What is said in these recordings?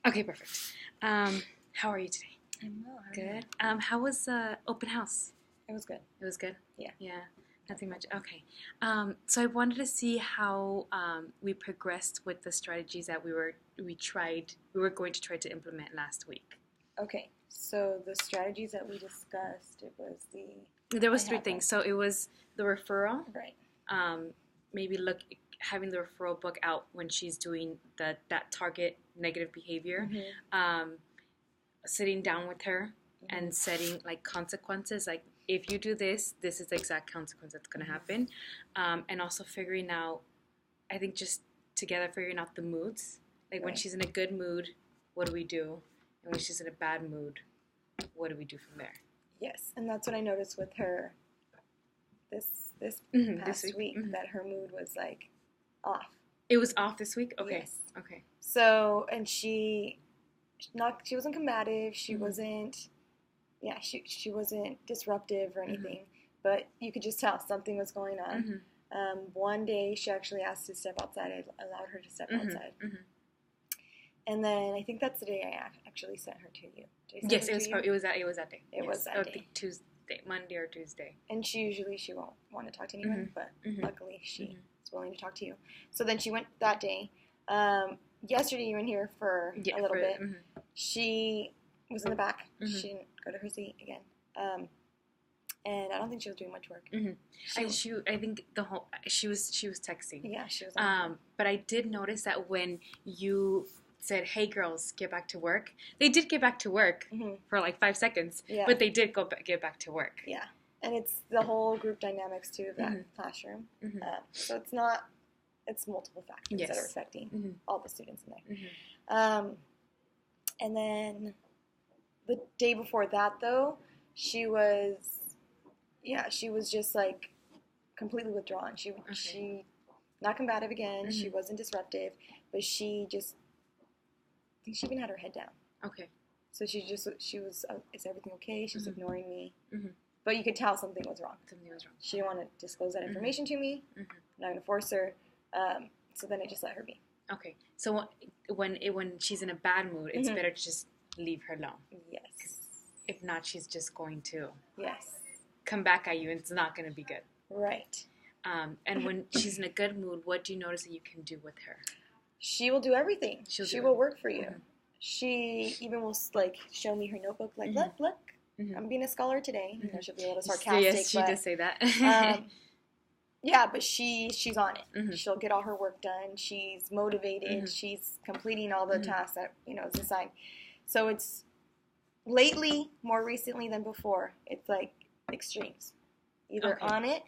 Okay, perfect. How are you today? I'm well. Good. How was open house? It was good. It was good? Yeah. Yeah, nothing much. Okay. So I wanted to see how we progressed with the strategies that we were going to try to implement last week. Okay. So the strategies that we discussed, it was There was three things. So it was the referral. Right. Maybe having the referral book out when she's doing that target negative behavior. Mm-hmm. Sitting down with her Mm-hmm. and setting like consequences, like if you do this is the exact consequence that's going to happen. And also figuring out, I think just together figuring out the moods, like when she's in a good mood, what do we do, and when she's in a bad mood, what do we do from there? Yes, and that's what I noticed with her this past week, that her mood was like off. It was off this week? Okay. Yes. Okay. So, and she wasn't combative, she wasn't disruptive or anything, but you could just tell something was going on. One day she actually asked to step outside. I allowed her to step outside. And then I think that's the day I actually sent her to you. Yes, it was that day. It was that day. Tuesday, Monday or Tuesday. And she won't want to talk to anyone, but luckily she is willing to talk to you. So then she went that day. Yesterday you were in here for a little bit. She was in the back. She didn't go to her seat again. And I don't think she was doing much work. I think she was texting. Yeah, she was. But I did notice that when you said, "Hey girls, get back to work," they did get back to work for like 5 seconds. Yeah. But they did get back to work. Yeah, and it's the whole group dynamics too of that classroom. So it's multiple factors that are affecting all the students in there. And then the day before that, though, she was just like completely withdrawn. She not combative again. She wasn't disruptive, but I think she even had her head down. Okay. So she was, is everything okay? She was ignoring me. But you could tell something was wrong. She didn't want to disclose that information to me. I'm not going to force her. So then I just let her be. Okay. So when she's in a bad mood, it's better to just leave her alone. Yes. If not, she's just going to come back at you, and it's not going to be good. Right. And when she's in a good mood, what do you notice that you can do with her? She will do everything. She will work for you. She even will like show me her notebook. Like, look, I'm being a scholar today. You know, she'll be a little sarcastic. Yes, she did say that. Yeah, but she's on it. She'll get all her work done. She's motivated. She's completing all the tasks that is assigned. So it's more recently than before, it's like extremes, either on it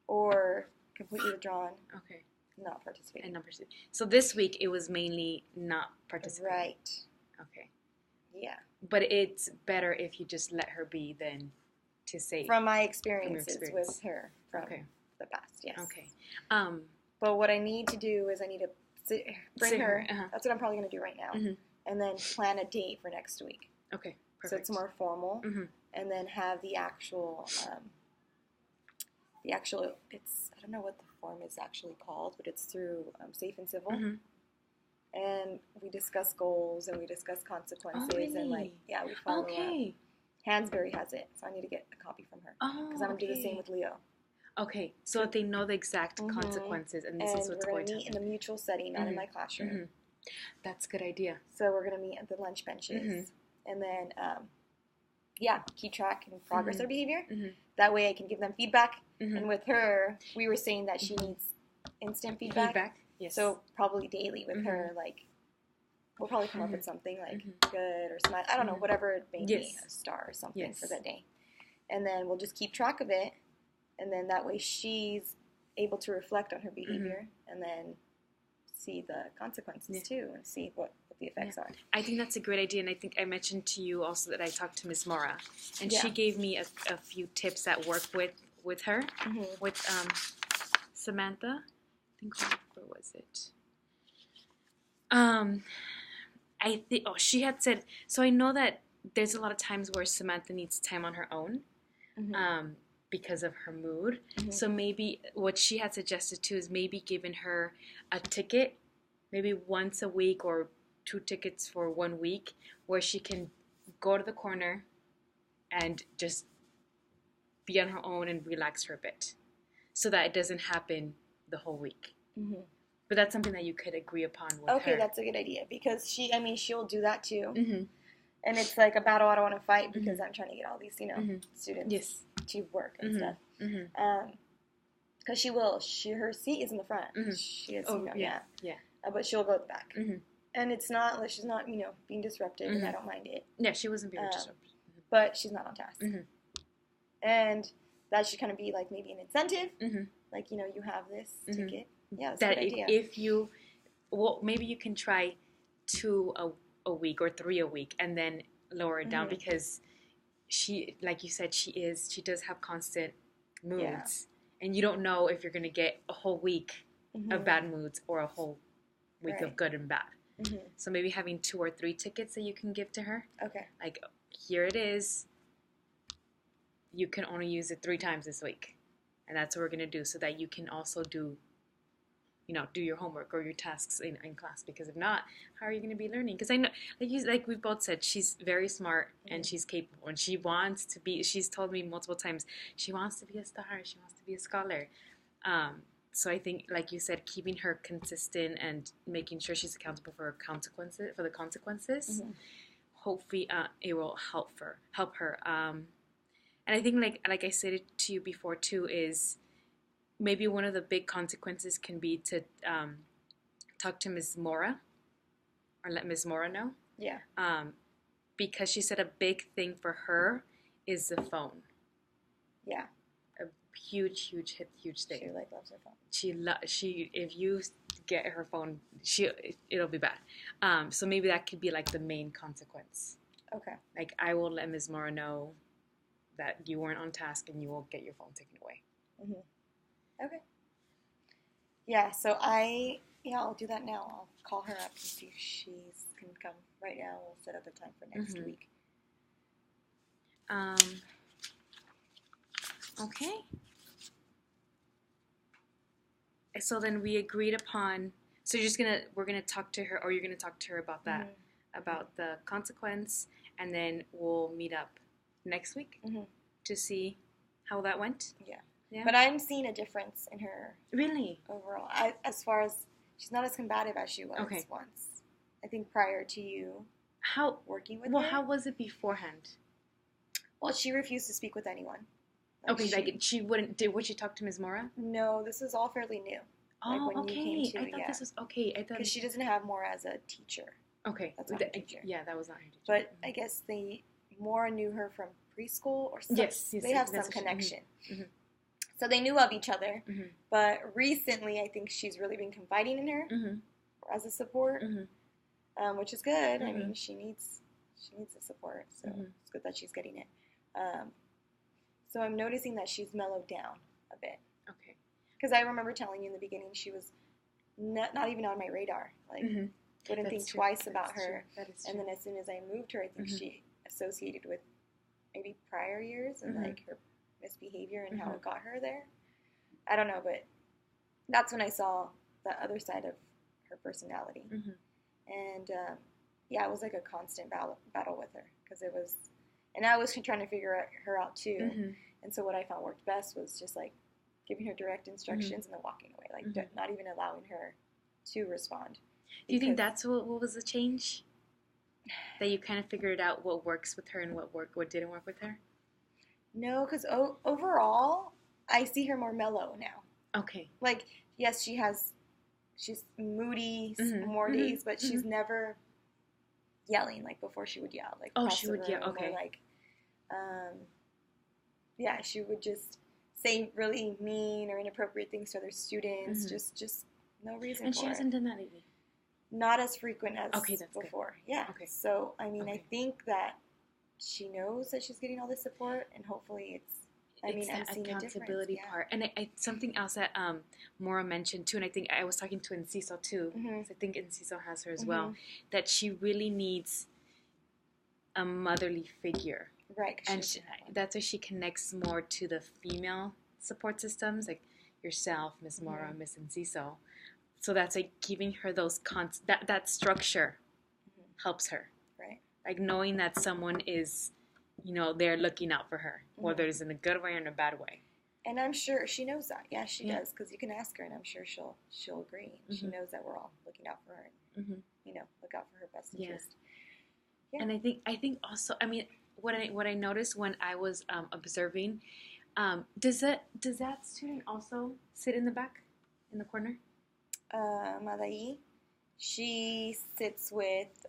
or completely withdrawn. Okay. Not participating. So this week it was mainly not participating. Right. Okay. Yeah. But it's better if you just let her be than to say. From my experiences with her from the past, yes. Okay. But what I need to do is I need to bring her. That's what I'm probably going to do right now, and then plan a date for next week. Okay. Perfect. So it's more formal, and then have the actual. It's I don't know what the form is actually called, but it's through Safe and Civil, and we discuss goals and we discuss consequences. Oh, really? And we follow up. Hansberry has it, so I need to get a copy from her because I'm gonna do the same with Leo. Okay, so that they know the exact consequences, and this is what's going to meet in a mutual setting, not in my classroom. That's a good idea. So we're gonna meet at the lunch benches, and then keep track and progress their behavior. That way I can give them feedback. And with her, we were saying that she needs instant feedback. Yes. So probably daily with her, like, we'll probably come up with something like good or smile. I don't know, whatever it may be, a star or something for that day. And then we'll just keep track of it. And then that way she's able to reflect on her behavior and then see the consequences too and see what the effects are. I think that's a great idea, and I think I mentioned to you also that I talked to Miss Mora, and she gave me a few tips that work with her, with Samantha. I think, where was it? I think, she had said, so I know that there's a lot of times where Samantha needs time on her own, because of her mood. So maybe what she had suggested too is maybe giving her a ticket, maybe once a week or 2 tickets for 1 week where she can go to the corner and just be on her own and relax for a bit, so that it doesn't happen the whole week. Mm-hmm. But that's something that you could agree upon with her. Okay, that's a good idea, because she'll do that too. Mm-hmm. And it's like a battle I don't want to fight, because I'm trying to get all these, students to work and stuff. Mm-hmm. Because she will. Her seat is in the front. Mm-hmm. She has, but she'll go at the back. Mm-hmm. And it's not like she's not, being disruptive, and I don't mind it. Yeah, she wasn't being disruptive. But she's not on task. Mm-hmm. And that should kind of be like maybe an incentive. Mm-hmm. Like, you have this ticket. Yeah, that's a good idea. If you, maybe you can try 2 a week or 3 a week, and then lower it down, because she, like you said, she does have constant moods, and you don't know if you're going to get a whole week of bad moods or a whole week of good and bad. Mm-hmm. So maybe having 2 or 3 tickets that you can give to her. Okay. Like, here it is. You can only use it 3 times this week, and that's what we're going to do, so that you can also do your homework or your tasks in class. Because if not, how are you going to be learning? Because I know, like we've both said, she's very smart and she's capable, and she wants to be. She's told me multiple times she wants to be a star. She wants to be a scholar. So I think, like you said, keeping her consistent and making sure she's accountable for the consequences. Mm-hmm. Hopefully, it will help her. And I think, like I said it to you before too, is maybe one of the big consequences can be to talk to Ms. Mora, or let Ms. Mora know. Yeah. Because she said a big thing for her is the phone. Yeah. A huge thing. She loves her phone. She if you get her phone, it'll be bad. So maybe that could be like the main consequence. Okay. Like, I will let Ms. Mora know that you weren't on task, and you will get your phone taken away. Mm-hmm. Okay. Yeah, so I'll do that now. I'll call her up and see if she can come right now. We'll set up a time for next week. Okay. So then we agreed upon. So we're gonna talk to her, or you're gonna talk to her about that, about the consequence, and then we'll meet up next week to see how that went. Yeah. But I'm seeing a difference in her. Really? Overall. As far as, she's not as combative as she was once. I think prior to you working with her. Well, how was it beforehand? Well, she refused to speak with anyone. She wouldn't. Would she talk to Ms. Mora? No, this is all fairly new. Oh, okay. I thought this was okay. Because she doesn't have Mora as a teacher. Okay. That's not her teacher. Yeah, that was not her teacher. But I guess Mora knew her from preschool or something. Yes, they have some connection. Mm-hmm. So they knew of each other. Mm-hmm. But recently, I think she's really been confiding in her as a support, which is good. I mean, she needs the support, so it's good that she's getting it. So I'm noticing that she's mellowed down a bit. Okay. Because I remember telling you in the beginning, she was not even on my radar. Like, wouldn't think twice about her. And then as soon as I moved her, I think she associated with maybe prior years and like her misbehavior and how it got her there. I don't know, but that's when I saw the other side of her personality. And it was like a constant battle with her, because it was, and I was trying to figure her out too. And so what I found worked best was just like giving her direct instructions and then walking away, like not even allowing her to respond. Do you think that's what was the change? That you kind of figured out what works with her and what didn't work with her? No, because overall, I see her more mellow now. Okay. Like, yes, she's moody more days, but she's never yelling like before. She would yell. Like, she would yell. Okay. Like, she would just say really mean or inappropriate things to other students. Just no reason for it. And she hasn't done that lately? Not as frequent as that's before. Good. Yeah. Okay. So, I mean, I think that she knows that she's getting all this support, and hopefully I'm seeing accountability part. And something else that Maura mentioned too, and I think I was talking to Enciso too, I think Enciso has her as well, that she really needs a motherly figure. Right. And that's why she connects more to the female support systems, like yourself, Miss Maura, Miss Enciso. So that's like giving her those that structure helps her. Right. Like knowing that someone is, they're looking out for her, whether it's in a good way or in a bad way. And I'm sure she knows that. Yeah, she does, because you can ask her, and I'm sure she'll agree. She knows that we're all looking out for her, and look out for her best interest. Yeah. And I think also, I mean, what I noticed when I was observing, does that student also sit in the back, in the corner? Madai, she sits with.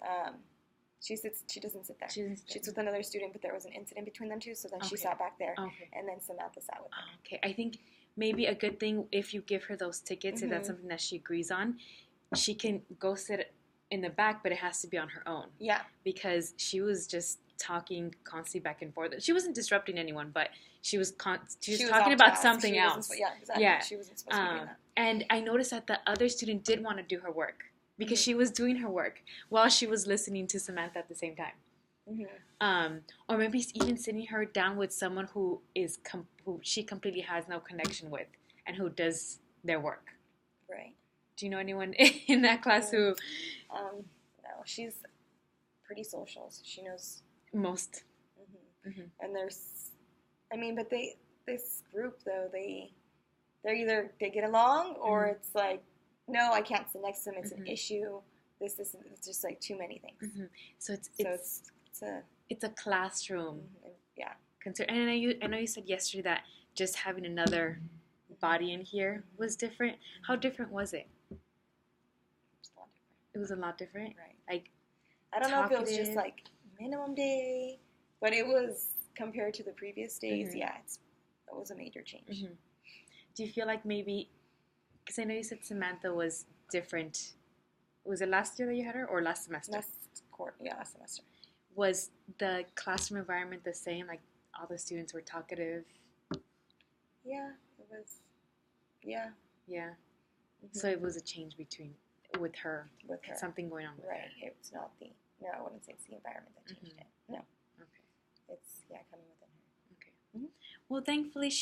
She doesn't sit there. She sits with another student, but there was an incident between them two, so then she sat back there, and then Samantha sat with her. Okay, I think maybe a good thing, if you give her those tickets, if that's something that she agrees on, she can go sit in the back, but it has to be on her own. Yeah. Because she was just talking constantly back and forth. She wasn't disrupting anyone, but she was talking about something else. Yeah, exactly. Yeah. She wasn't supposed to be doing that. And I noticed that the other student did want to do her work, because she was doing her work while she was listening to Samantha at the same time. Or maybe even sitting her down with someone who she completely has no connection with, and who does their work. Right. Do you know anyone in that class who? No, she's pretty social, so she knows most. And but this group though, they're either they get along, or it's like, no, I can't sit next to them. It's an issue. It's just like too many things. So it's a classroom. Yeah. And I know you said yesterday that just having another body in here was different. How different was it? It was a lot different. Right. Like, I don't know if it was just like minimum day, but it was compared to the previous days. Yeah, it was a major change. Do you feel like maybe? Because I know you said Samantha was different. Was it last year that you had her, or last semester? Last semester. Was the classroom environment the same? Like, all the students were talkative? Yeah, it was. Yeah. Yeah. So it was a change with her. Something going on with her. Right. It's not no, I wouldn't say it's the environment that changed it. No. Okay. It's, coming within her. Okay. Well, thankfully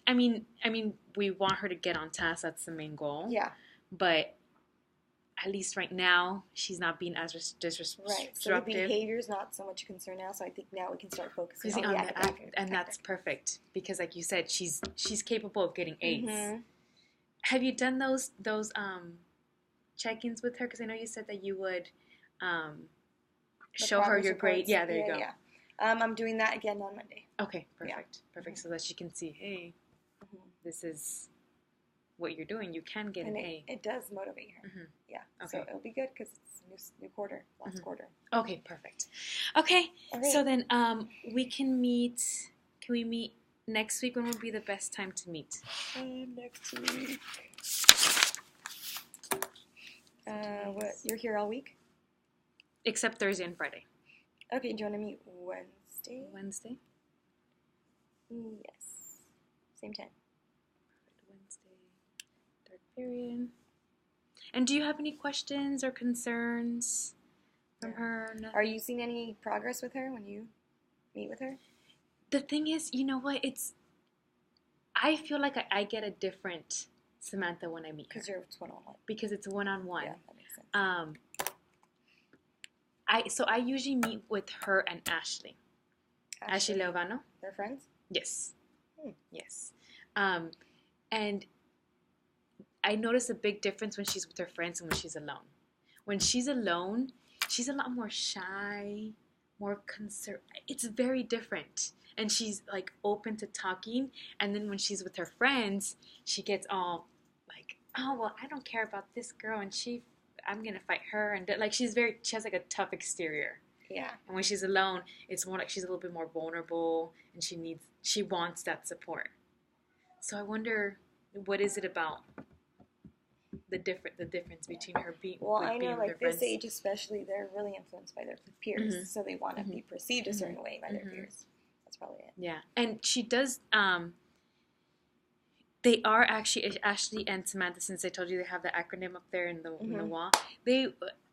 I mean, we want her to get on task. That's the main goal. Yeah. But at least right now, she's not being as disruptive. Right. So the behavior is not so much a concern now. So I think now we can start focusing on the academic. And that's perfect, because, like you said, she's capable of getting A's. Have you done those check-ins with her? Because I know you said that you would show her your grade. Yeah, there you go. Yeah. I'm doing that again on Monday. Okay, perfect. Yeah. Perfect. So that she can see, hey, this is what you're doing. You can get an A. It does motivate her. Yeah. Okay. So it'll be good, because it's new quarter, last quarter. Okay, perfect. Okay, so then we can meet. Can we meet next week? When would be the best time to meet? Next week. You're here all week? Except Thursday and Friday. Okay, do you want to meet Wednesday? Wednesday? Yes. Same time. Wednesday, third period. And do you have any questions or concerns from her? Nothing? Are you seeing any progress with her when you meet with her? The thing is, you know what? I feel like I get a different Samantha when I meet her. Because you're one-on-one. Because it's one-on-one. Yeah, that makes sense. I usually meet with her and Ashley. Ashley Leovano. They're friends? Yes. Yes. And I notice a big difference when she's with her friends and when she's alone. When she's alone, she's a lot more shy, more concerned. It's very different. And she's like open to talking. And then when she's with her friends, she gets all like, oh, well, I don't care about this girl, and I'm going to fight her. And like, she has like a tough exterior. Yeah. And when she's alone, it's more like she's a little bit more vulnerable, and she wants that support. So I wonder, what is it about the difference between her being I know, like this age especially, they're really influenced by their peers, so they want to be perceived a certain way by their peers. That's probably it. Yeah, and she does. They are actually, Ashley and Samantha, since I told you they have the acronym up there in the wall.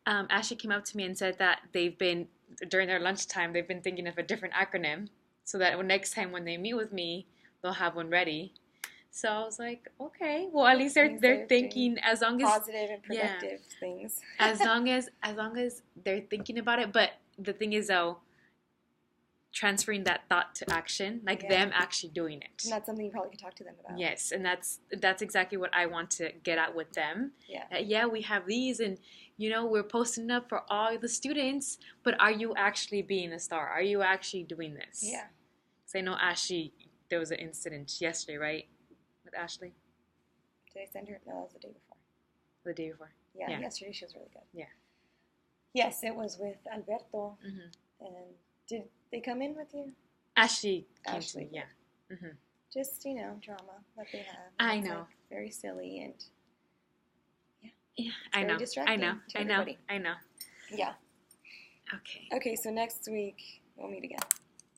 Ashley came up to me and said that they've been, during their lunchtime, they've been thinking of a different acronym, so that next time when they meet with me, they'll have one ready. So I was like, okay, well at least they're thinking, as long as positive and productive things. as long as they're thinking about it. But the thing is though, transferring that thought to action, like them actually doing it. And that's something you probably could talk to them about. Yes, and that's exactly what I want to get at with them. Yeah. We have these, and we're posting up for all the students, but are you actually being a star? Are you actually doing this? Yeah. Because I know Ashley, there was an incident yesterday, right? With Ashley? Did I send her? No, that was the day before. The day before? Yeah, yesterday she was really good. Yeah. Yes, it was with Alberto. Mm-hmm. And did they come in with you? Ashley came to me, yeah. Mm-hmm. Just, drama that they have. I know. Like very silly and, yeah. I know. Distracting to everybody. I know. Yeah. Okay. Okay, so next week we'll meet again.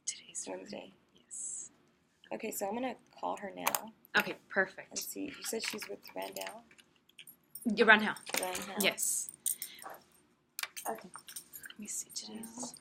Today's Wednesday. Yes. Okay, so I'm going to call her now. Okay, perfect. And see. You said she's with Randall? Randall. Randall. Yes. Okay. Let me see today's.